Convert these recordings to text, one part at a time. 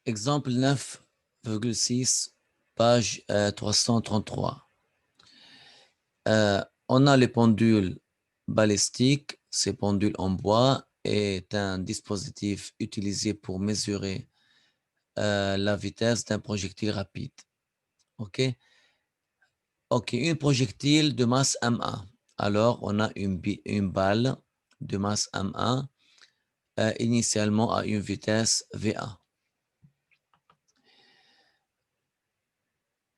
Exemple 9,6, page 333. On a les pendules balistiques. Ces pendules en bois est un dispositif utilisé pour mesurer la vitesse d'un projectile rapide. OK? OK, une projectile de masse M1. Alors, on a une balle de masse M1 initialement à une vitesse V1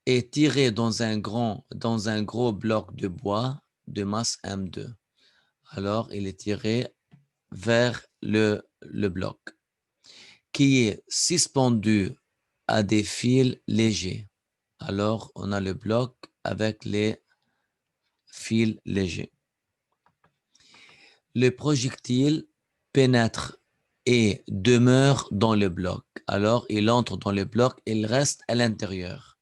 et tirée dans un gros bloc de bois de masse M2. Alors, il est tiré vers le bloc qui est suspendu à des fils légers. Alors, on a le bloc avec les fils légers. Le projectile pénètre et demeure dans le bloc. Alors, il entre dans le bloc, il reste à l'intérieur.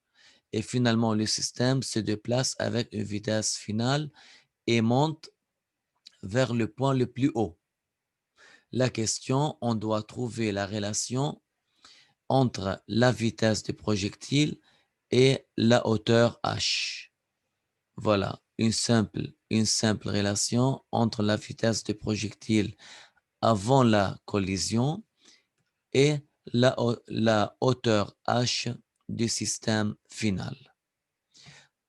Et finalement, le système se déplace avec une vitesse finale et monte vers le point le plus haut. La question, on doit trouver la relation entre la vitesse du projectile et la hauteur h. Voilà, une simple relation entre la vitesse du projectile avant la collision et la hauteur h du système final.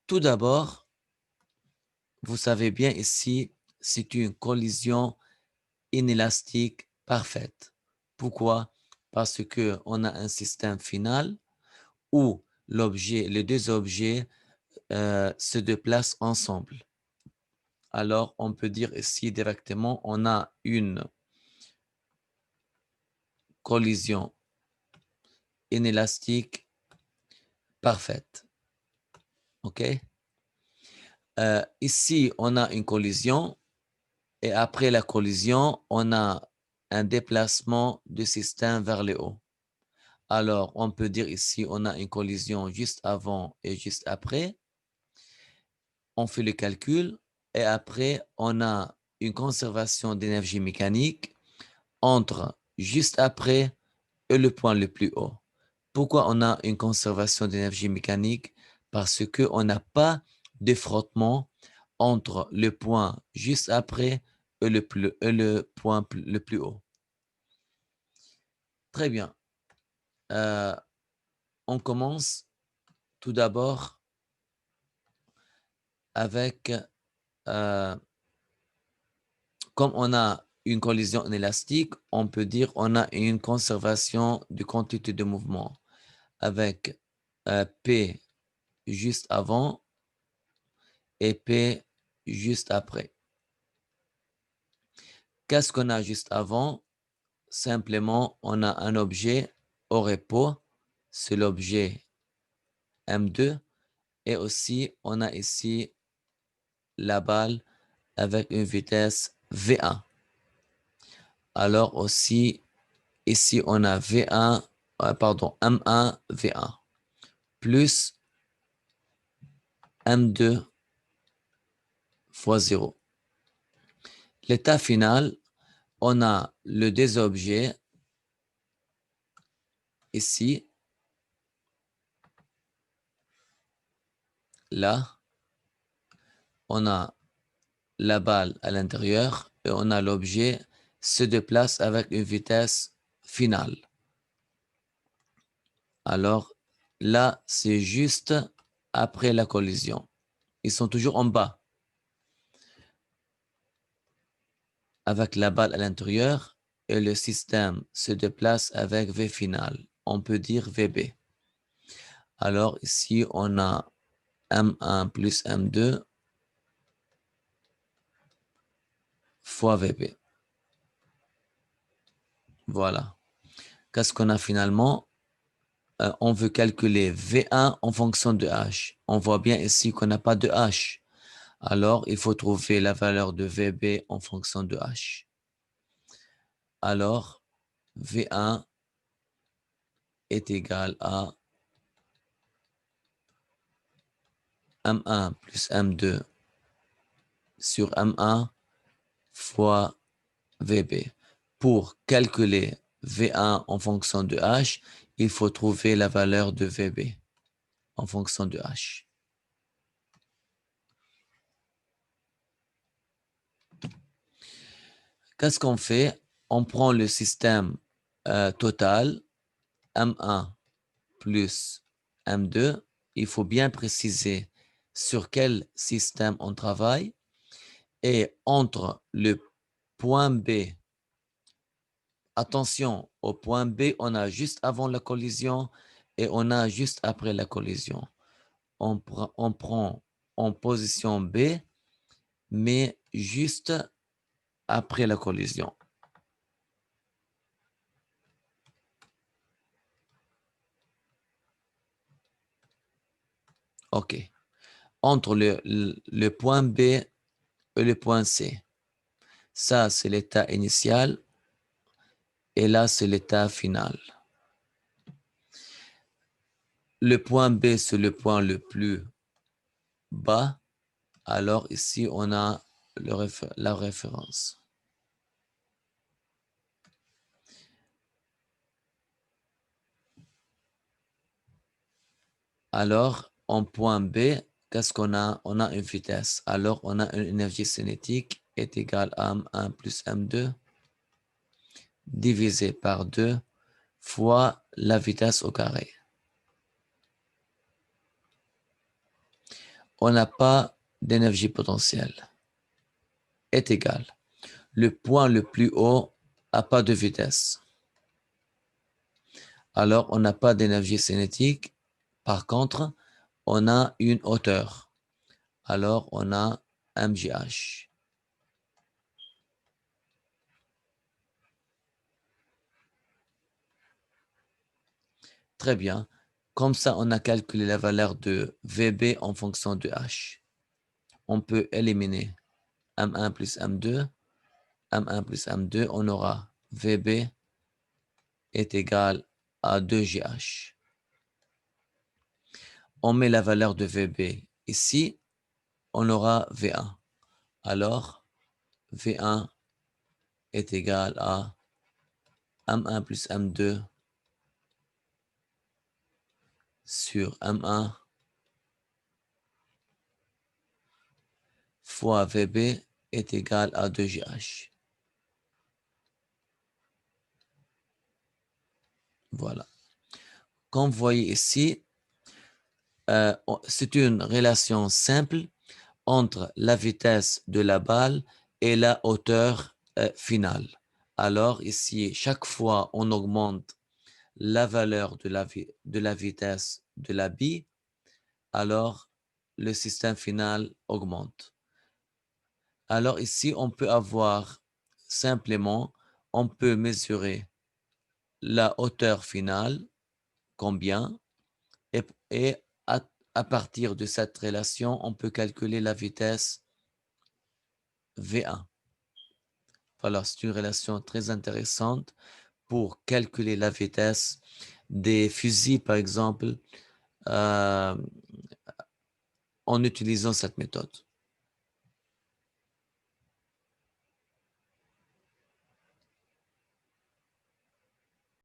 Tout d'abord, vous savez bien ici, c'est une collision inélastique parfaite. Pourquoi? Parce qu'on a un système final où les deux objets se déplacent ensemble. Alors, on peut dire ici directement, on a une collision inélastique parfaite. OK? Ici, on a une collision et après la collision, on a un déplacement du système vers le haut. Alors, on peut dire ici, on a une collision juste avant et juste après. On fait le calcul et après, on a une conservation d'énergie mécanique entre juste après et le point le plus haut. Pourquoi on a une conservation d'énergie mécanique? Parce qu'on n'a pas de frottement entre le point juste après et le point le plus haut. Très bien. On commence tout d'abord avec, comme on a une collision inélastique, on peut dire on a une conservation de quantité de mouvement avec P juste avant et P juste après. Qu'est-ce qu'on a juste avant? Simplement, on a un objet au repos, c'est l'objet M2, et aussi on a ici la balle avec une vitesse V1. Alors aussi, ici on a M1 V1 plus M2 fois 0. L'état final, on a les deux objets ici, là, on a la balle à l'intérieur et on a l'objet se déplace avec une vitesse finale. Alors là, c'est juste après la collision. Ils sont toujours en bas avec la balle à l'intérieur et le système se déplace avec V final. On peut dire VB. Alors ici, on a M1 plus M2 fois VB. Voilà. Qu'est-ce qu'on a finalement? On veut calculer V1 en fonction de H. On voit bien ici qu'on n'a pas de H. Alors, il faut trouver la valeur de VB en fonction de H. Alors, V1 est égal à M1 plus M2 sur M1 fois VB. Pour calculer V1 en fonction de H, il faut trouver la valeur de VB en fonction de H. Qu'est-ce qu'on fait? On prend le système total, M1 plus M2. Il faut bien préciser sur quel système on travaille. Et entre le point B, attention, au point B, on a juste avant la collision et on a juste après la collision. On prend en position B, mais juste après la collision. OK. Entre le point B et le point C. Ça, c'est l'état initial. Et là, c'est l'état final. Le point B, c'est le point le plus bas. Alors ici, on a la référence. Alors, en point B, qu'est-ce qu'on a? On a une vitesse. Alors, on a une énergie cinétique est égale à M1 plus M2 divisé par 2 fois la vitesse au carré. On n'a pas d'énergie potentielle. Est égal. Le point le plus haut n'a pas de vitesse. Alors, on n'a pas d'énergie cinétique. Par contre, on a une hauteur. Alors, on a mgh. Très bien. Comme ça, on a calculé la valeur de VB en fonction de H. On peut éliminer M1 plus M2. M1 plus M2, on aura VB est égal à 2GH. On met la valeur de VB ici, on aura V1. Alors, V1 est égal à M1 plus M2 sur M1 fois VB est égal à 2GH. Voilà. Comme vous voyez ici, c'est une relation simple entre la vitesse de la balle et la hauteur finale. Alors ici, chaque fois on augmente la valeur de la vitesse de la bille, alors le système final augmente. Alors ici, on peut avoir simplement, on peut mesurer la hauteur finale, combien, et à partir de cette relation, on peut calculer la vitesse V1. Voilà, c'est une relation très intéressante pour calculer la vitesse des fusils, par exemple, en utilisant cette méthode.